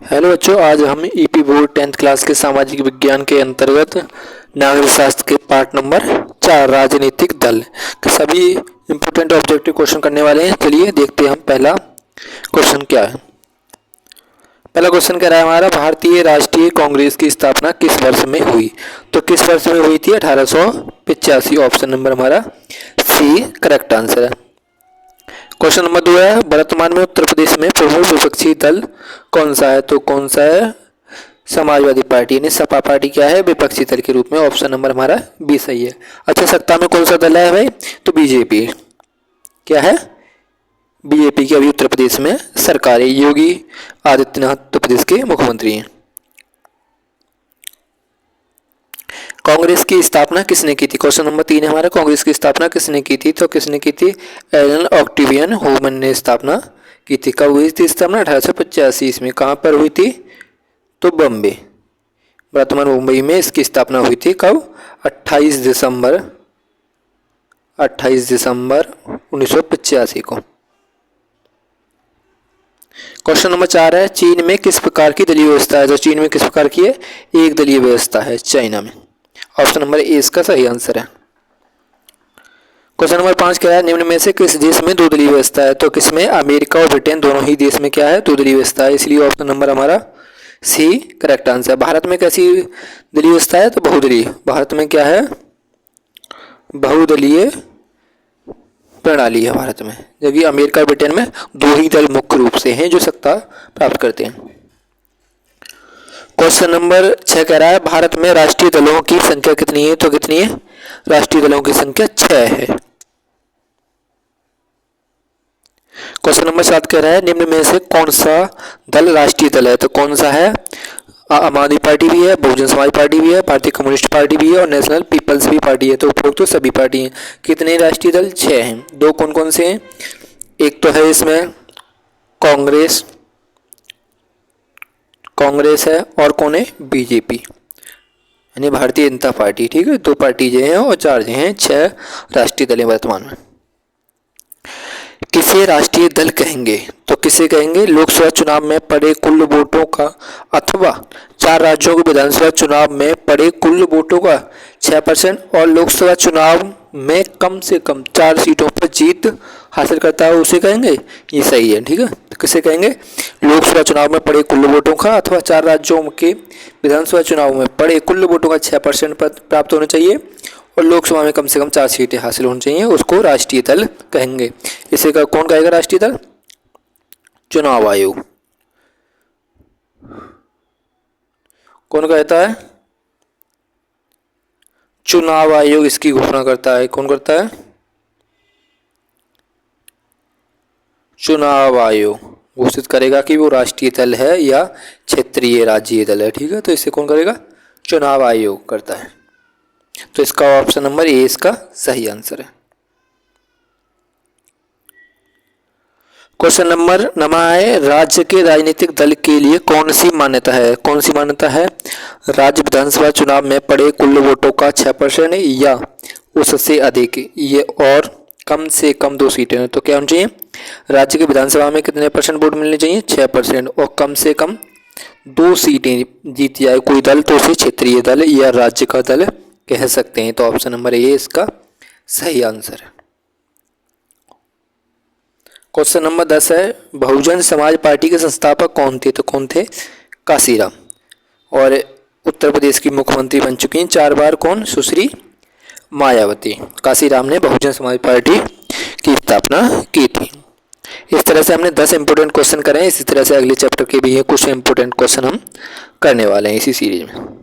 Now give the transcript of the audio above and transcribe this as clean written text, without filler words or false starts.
Hello बच्चों, आज हम ईपी बोर्ड 10th क्लास के सामाजिक विज्ञान के अंतर्गत नागरिक शास्त्र के पार्ट नंबर 4 राजनीतिक दल के सभी इंपोर्टेंट ऑब्जेक्टिव क्वेश्चन करने वाले हैं। चलिए देखते हैं हम पहला क्वेश्चन क्या है। पहला क्वेश्चन कह रहा है हमारा, भारतीय राष्ट्रीय कांग्रेस की स्थापना किस वर्ष में हुई? तो किस वर्ष में हुई थी? 1885। ऑप्शन नंबर हमारा सी करेक्ट आंसर है। क्वेश्चन नंबर 2 है, वर्तमान में उत्तर प्रदेश में प्रमुख विपक्षी दल कौन सा है? तो कौन सा है? समाजवादी पार्टी यानी सपा पार्टी क्या है? विपक्षी दल के रूप में। ऑप्शन नंबर हमारा बी सही है। अच्छा, सत्ता में कौन सा दल है भाई? तो बीजेपी। क्या है? बीजेपी की अभी उत्तर प्रदेश में सरकार है। योगी आदित्यनाथ उत्तर प्रदेश के मुख्यमंत्री हैं। कांग्रेस की स्थापना किसने की थी? क्वेश्चन नंबर 3 है हमारा, कांग्रेस की स्थापना किसने की थी? तो किसने की थी? एलन ऑक्टेवियन होमन ने स्थापना की थी। कब हुई थी स्थापना? 1885 ईस्वी में। कहाँ पर हुई थी? तो बम्बे, वर्तमान मुंबई में इसकी स्थापना हुई थी। कब? 28 दिसंबर 1985 को। क्वेश्चन नंबर 4 है, चीन में किस प्रकार की दलीय व्यवस्था है? तो चीन में किस प्रकार की है? एक दलीय व्यवस्था है चाइना में। ऑप्शन नंबर ए इसका सही आंसर है। क्वेश्चन नंबर 5 क्या है, निम्न में से किस देश में दो दलीय व्यवस्था है? तो किसमें? अमेरिका और ब्रिटेन दोनों ही देश में क्या है? दो दलीय व्यवस्था है। इसलिए ऑप्शन नंबर हमारा सी करेक्ट आंसर है। भारत में कैसी दलीय व्यवस्था है? तो बहुदलीय। भारत में क्या है? बहुदलीय प्रणाली है भारत में, जबकि अमेरिका और ब्रिटेन में दो ही दल मुख्य रूप से हैं जो सत्ता प्राप्त करते हैं। क्वेश्चन नंबर 6 कह रहा है, भारत में राष्ट्रीय दलों की संख्या कितनी है? तो कितनी है? राष्ट्रीय दलों की संख्या 6 है। क्वेश्चन नंबर 7 कह रहा है, निम्न में से कौन सा दल राष्ट्रीय दल है? तो कौन सा है? आम आदमी पार्टी भी है, बहुजन समाज पार्टी भी है, भारतीय कम्युनिस्ट पार्टी भी है और नेशनल पीपल्स भी पार्टी है। तो उपरोक्त तो सभी पार्टी हैं। कितने राष्ट्रीय दल? 6 हैं। दो कौन कौन से हैं? एक तो है इसमें कांग्रेस है और कौन है? बीजेपी यानी भारतीय जनता पार्टी। ठीक है, दो पार्टी जो हैं और 4 जो हैं, 6 राष्ट्रीय दल हैं वर्तमान में। किसे राष्ट्रीय दल कहेंगे? तो किसे कहेंगे? लोकसभा चुनाव में पड़े कुल वोटों का अथवा 4 राज्यों के विधानसभा चुनाव में पड़े कुल वोटों का 6% और लोकसभा चुनाव में कम से कम 4 सीटों पर जीत हासिल करता है, उसे कहेंगे। ये सही है। ठीक है, तो किसे कहेंगे? लोकसभा चुनाव में पड़े कुल वोटों का अथवा 4 राज्यों के विधानसभा चुनाव में पड़े कुल वोटों का 6% प्राप्त होना चाहिए और लोकसभा में कम से कम 4 सीटें हासिल होनी चाहिए, उसको राष्ट्रीय दल कहेंगे। इसे कौन कहेगा राष्ट्रीय दल? चुनाव आयोग। कौन कहता है? चुनाव आयोग इसकी घोषणा करता है। कौन करता है? चुनाव आयोग घोषित करेगा कि वो राष्ट्रीय दल है या क्षेत्रीय राज्य दल है। ठीक है, तो इसे कौन करेगा? चुनाव आयोग करता है। तो इसका ऑप्शन नंबर ए इसका सही आंसर है। क्वेश्चन नंबर 9 है, राज्य के राजनीतिक दल के लिए कौन सी मान्यता है? कौन सी मान्यता है? राज्य विधानसभा चुनाव में पड़े कुल वोटों का 6% या उससे अधिक ये और कम से कम 2 सीटें। तो क्या होनी चाहिए? राज्य के विधानसभा में कितने % वोट मिलने चाहिए? 6% और कम से कम 2 सीटें जीत जाए कोई दल, तो उसे क्षेत्रीय दल या राज्य का दल कह सकते हैं। तो ऑप्शन नंबर ए इसका सही आंसर है। क्वेश्चन नंबर 10 है, बहुजन समाज पार्टी के संस्थापक कौन थे? तो कौन थे? काशीराम। और उत्तर प्रदेश की मुख्यमंत्री बन चुकी हैं 4 बार। कौन? सुश्री मायावती। काशीराम ने बहुजन समाज पार्टी की स्थापना की थी। इस तरह से हमने 10 इंपोर्टेंट क्वेश्चन करे हैं। इसी तरह से अगले चैप्टर के भी कुछ इंपोर्टेंट क्वेश्चन हम करने वाले हैं इसी सीरीज में।